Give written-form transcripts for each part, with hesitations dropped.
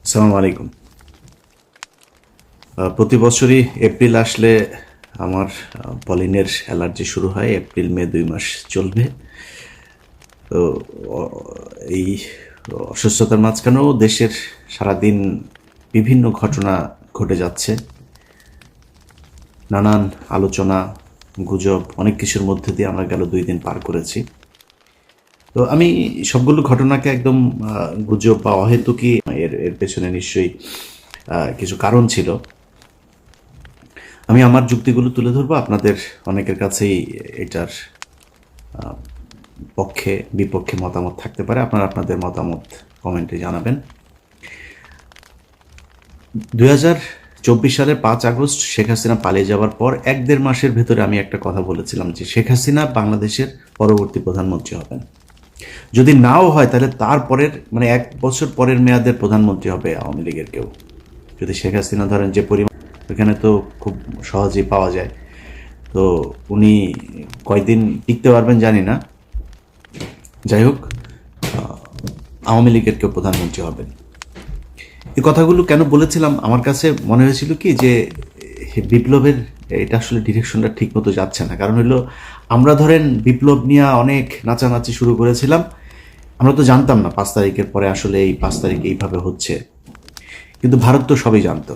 আসসালামু আলাইকুম। প্রতি বছরই এপ্রিল আসলে আমার পলিনের অ্যালার্জি শুরু হয়। এপ্রিল মে 2 মাস চলবে। তো অ- এই অসুস্থতার মাঝখানেও দেশের সারাদিন বিভিন্ন ঘটনা ঘটে যাচ্ছে। নানান আলোচনা, গুজব, অনেক কিছুর মধ্যে দিয়ে আমরা গেল 2 দিন পার করেছি। তো আমি সবগুলো ঘটনাকে একদম গুজব বা অহেতুকই এর এর পেছনে নিশ্চয়ই কিছু কারণ ছিল। আমি আমার যুক্তিগুলো তুলে ধরবো। আপনাদের অনেকের কাছেই এটার পক্ষে বিপক্ষে মতামত থাকতে পারে। আপনারা আপনাদের মতামত কমেন্টে জানাবেন। 2024 সালের 5 আগস্ট শেখ হাসিনা পালিয়ে যাওয়ার পর 1-1.5 মাসের ভেতরে আমি একটা কথা বলেছিলাম যে শেখ হাসিনা বাংলাদেশের পরবর্তী প্রধানমন্ত্রী হবেন। যদি নাও হয় তাহলে তারপরের মানে 1 বছর পরের মেয়াদের প্রধানমন্ত্রী হবে আওয়ামী লীগের কেউ। যদি শেখ হাসিনা ধরেন যে পরিমাণ ওইখানে তো খুব সহজেই পাওয়া যায়। তো উনি কয়দিন টিকতে পারবেন জানি না। যাই হোক, আওয়ামী লীগের কেউ প্রধানমন্ত্রী হবেন। এই কথাগুলো কেন বলেছিলাম, আমার কাছে মনে হয়েছিল কি যে বিপ্লবের এটা আসলে ডিরেকশনটা ঠিক মতো যাচ্ছে না। কারণ হলো আমরা ধরেন বিপ্লব নিয়ে অনেক নাচানাচি শুরু করেছিলাম। আমরা তো জানতাম না 5 তারিখের পরে আসলে এই 5 তারিখে এইভাবে হচ্ছে। কিন্তু ভারত তো সবই জানতো।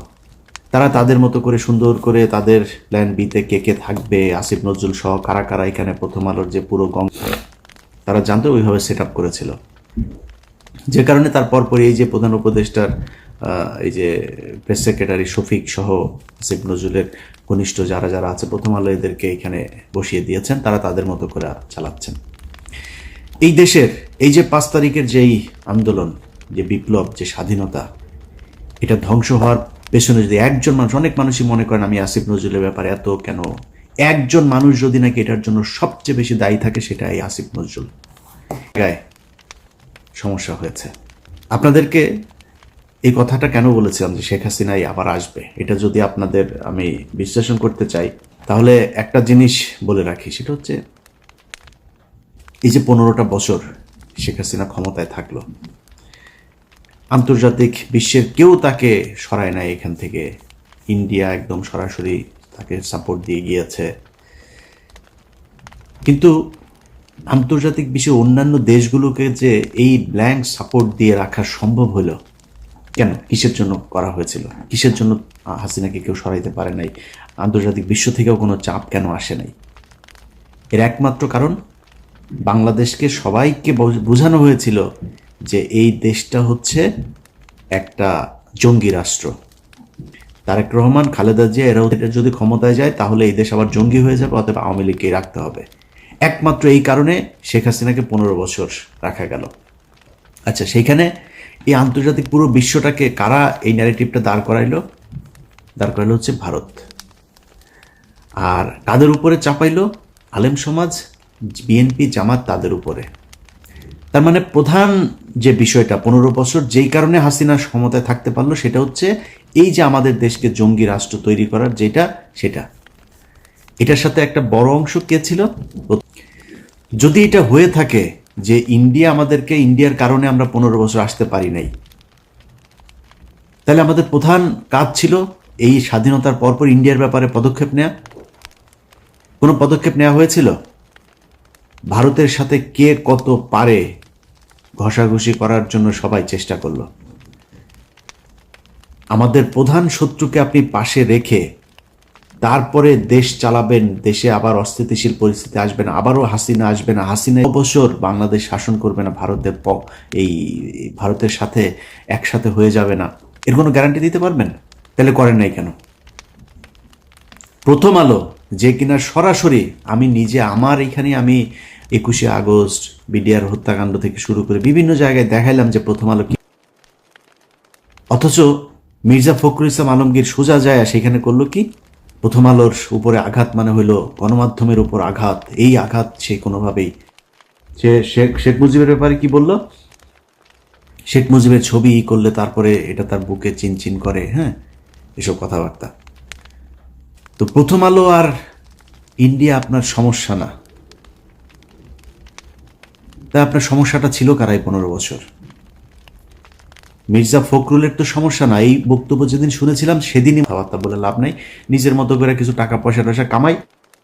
তারা তাদের মতো করে সুন্দর করে তাদের প্ল্যান বিতে কে কে থাকবে, আসিফ নজরুল সহ কারা কারা এখানে প্রথম আলোর যে পুরো তারা জানতো, ওইভাবে সেট আপ করেছিল। যে কারণে তার পরপরই এই যে প্রধান উপদেষ্টার এই যে প্রেস সেক্রেটারি শফিক সহ আসিফ নজরুলের ঘনিষ্ঠ যারা যারা আছে প্রথম আলো এদেরকে এখানে বসিয়ে দিয়েছেন। তারা তাদের মতো করে চালাচ্ছেন এই দেশের। এই যে 5 তারিখের যেই আন্দোলন, যে বিপ্লব, যে স্বাধীনতা, এটা ধ্বংস হওয়ার পেছনে যদি একজন মানুষ, অনেক মানুষই মনে করেন আমি আসিফ নজরুলের ব্যাপারে এত কেন, একজন মানুষ যদি নাকি এটার জন্য সবচেয়ে বেশি দায়ী থাকে সেটা এই আসিফ নজরুল। গায়ে সমস্যা হয়েছে। আপনাদেরকে এই কথাটা কেন বলেছিলাম যে শেখ হাসিনাই আবার আসবে, এটা যদি আপনাদের আমি বিশ্লেষণ করতে চাই তাহলে একটা জিনিস বলে রাখি। সেটা হচ্ছে এই যে 15টা বছর শেখ হাসিনা ক্ষমতায় থাকলো, আন্তর্জাতিক বিশ্বের কেউ তাকে সরায় নাই এখান থেকে। ইন্ডিয়া একদম সরাসরি তাকে সাপোর্ট দিয়ে গিয়েছে। কিন্তু আন্তর্জাতিক বিশ্বের অন্যান্য দেশগুলোকে যে এই ব্ল্যাঙ্ক সাপোর্ট দিয়ে রাখা সম্ভব হলো কেন? কিসের জন্য করা হয়েছিল? কিসের জন্য হাসিনাকে কেউ সরাইতে পারে নাই? আন্তর্জাতিক বিশ্ব থেকেও কোনো চাপ কেন আসে নাই? এর একমাত্র কারণ, বাংলাদেশকে সবাইকে বোঝানো হয়েছিল যে এই দেশটা হচ্ছে একটা জঙ্গি রাষ্ট্র। তারেক রহমান, খালেদা জিয়া এরাও যদি ক্ষমতায় যায় তাহলে এই দেশ আবার জঙ্গি হয়ে যাবে, অথবা আওয়ামী লীগকেই রাখতে হবে। একমাত্র এই কারণে শেখ হাসিনাকে 15 বছর রাখা গেল। আচ্ছা, সেইখানে এই আন্তর্জাতিক পুরো বিশ্বটাকে কারা এই ন্যারেটিভটা দাঁড় করাইলো? দাঁড় করাইলো হচ্ছে ভারত। আর কাদের উপরে চাপাইলো? আলেম সমাজ, বিএনপি, জামাত, তাদের উপরে। তার মানে প্রধান যে বিষয়টা 15 বছর যেই কারণে হাসিনা ক্ষমতায় থাকতে পারলো সেটা হচ্ছে এই যে আমাদের দেশকে জঙ্গি রাষ্ট্র তৈরি করার যেটা, সেটা। এটার সাথে একটা বড় অংশ কে ছিল? যদি এটা হয়ে থাকে যে ইন্ডিয়া আমাদেরকে, ইন্ডিয়ার কারণে আমরা 15 বছর আসতে পারি নাই, তাহলে আমাদের প্রধান কাজ ছিল এই স্বাধীনতার পরপর ইন্ডিয়ার ব্যাপারে পদক্ষেপ নেওয়া। কোনো পদক্ষেপ নেওয়া হয়েছিল? ভারতের সাথে কে কত পারে ঘষাঘষি করার জন্য সবাই চেষ্টা করলো। আমাদের প্রধান শত্রুকে আপনি পাশে রেখে তারপরে দেশ চালাবেন, দেশে আবার অস্থিতিশীল পরিস্থিতি আসবে না, আবারও হাসিনা আসবে না, হাসিনা বছর বাংলাদেশ শাসন করবে না, এই ভারতের সাথে একসাথে হয়ে যাবে না, এর কোনো গ্যারান্টি দিতে পারবেন? তাহলে করেন নাই কেন? প্রথম আলো যে কিনা সরাসরি, আমি নিজে আমার এখানে আমি 21শে আগস্ট বিডিআর হত্যাকাণ্ড থেকে শুরু করে বিভিন্ন জায়গায় দেখাইলাম যে প্রথম আলো কি, অথচ মির্জা ফখরুল ইসলাম আলমগীর সোজা যায় সেখানে করলো কি? প্রথম আলোর উপরে আঘাত মানে হইল গণমাধ্যমের উপর আঘাত। এই আঘাত সে কোনোভাবেই, সে শেখ মুজিবের ব্যাপারে কি বলল? শেখ মুজিবের ছবি করলে তারপরে এটা তার বুকে চিনচিন করে, হ্যাঁ, এসব কথাবার্তা। তো প্রথম আলো আর ইন্ডিয়া আপনার সমস্যা না, তা আপনার সমস্যাটা ছিল কারাই 15 বছর? মির্জা ফখরুলের তো সমস্যা নাই, এই বক্তব্য যেদিন শুনেছিলাম সেদিনই কথাবার্তা বলে লাভ নাই, নিজের মতো করে কিছু টাকা পয়সা টয়সা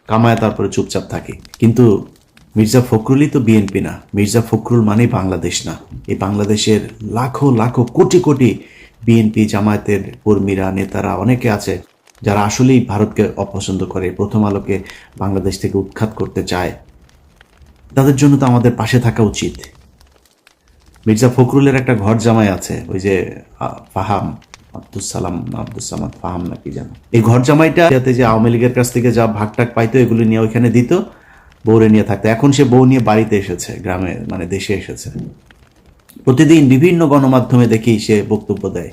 কামায় তারপরে চুপচাপ থাকে। কিন্তু মির্জা ফখরুলই তো বিএনপি না, মির্জা ফখরুল মানেই বাংলাদেশ না। এই বাংলাদেশের লাখো লাখো কোটি কোটি বিএনপি জামায়াতের কর্মীরা, নেতারা অনেকে আছে যারা আসলেই ভারতকে অপছন্দ করে, প্রথম আলোকে বাংলাদেশ থেকে উৎখাত করতে চায়। তাদের জন্য তো আমাদের পাশে থাকা উচিত। মির্জা ফখরুলের একটা ঘর জামাই আছে, ওই যে ফাহাম আব্দুস সামাদ ফাহাম নাকি জানো, এই ঘর জামাইটা যাতে যে আওয়ামী লীগের কাছ থেকে যা ভাগটাক পাইতো এগুলো নিয়ে ওইখানে দিত, বউরে নিয়ে থাকতো। এখন সে বউ নিয়ে বাড়িতে এসেছে, গ্রামে মানে দেশে এসেছে। প্রতিদিন বিভিন্ন গণমাধ্যমে দেখি সে বক্তব্য দেয়।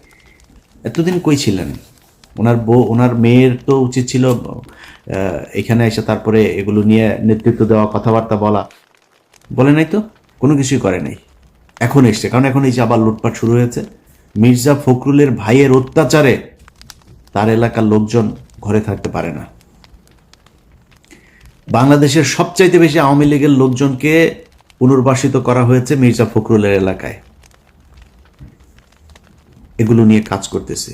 এতদিন কই ছিলেন? ওনার মেয়ের তো উচিত ছিল এখানে এসে তারপরে এগুলো নিয়ে নেতৃত্ব দেওয়া, কথাবার্তা বলা। বলে নাই তো, কোনো কিছুই করে নাই। এখন এসছে, কারণ এখন এই যে আবার লুটপাট শুরু হয়েছে। মির্জা ফখরুলের ভাইয়ের অত্যাচারে তার এলাকার লোকজন ঘরে থাকতে পারে না। বাংলাদেশের সবচাইতে বেশি আওয়ামী লীগের লোকজনকে পুনর্বাসিত করা হয়েছে মির্জা ফখরুলের এলাকায়। এগুলো নিয়ে কাজ করতেছে।